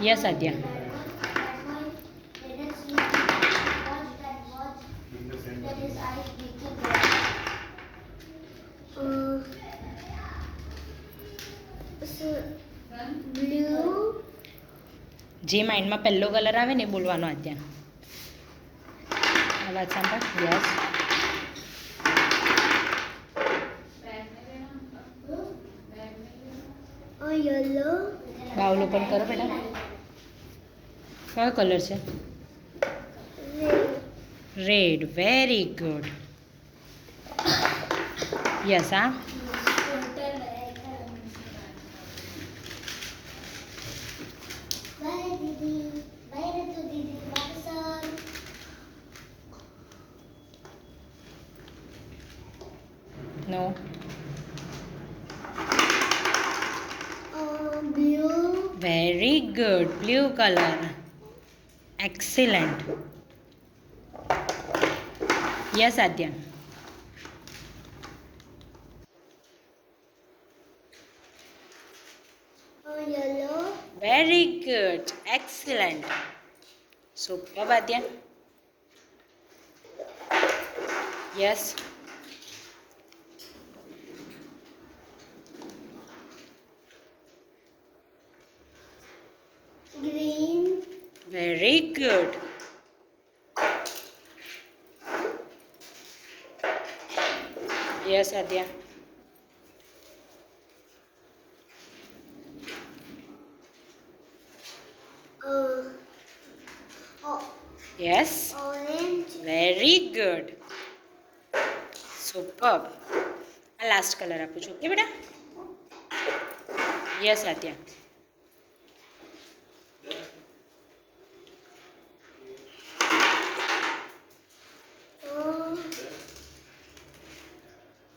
Yes Adya. Blue. જે માઇન્ડમાં પહેલો colour આવે ને એ બોલવાનો આદ્યા. આ વાત સાંભળ. યસ. યલો. બાવલો પણ કરો બેટા. કયો કલર છે? રેડ. Very good. યસ હા. બાય દીદી. બાય રતુ દીદી. પાસર. No. Blue. Very good. Blue colour. Excellent. Yes Aadya. Yellow. Very good. Excellent. Super Aadya. Yes. Green. Very good. Yes Aadya. Yes. Orange. Very good. Super. આ last colour આપું છું okay બેટા. Yes Adya.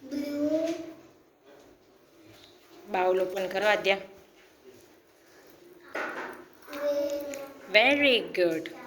Blue. બાવલો પણ કરો Adya. Very good.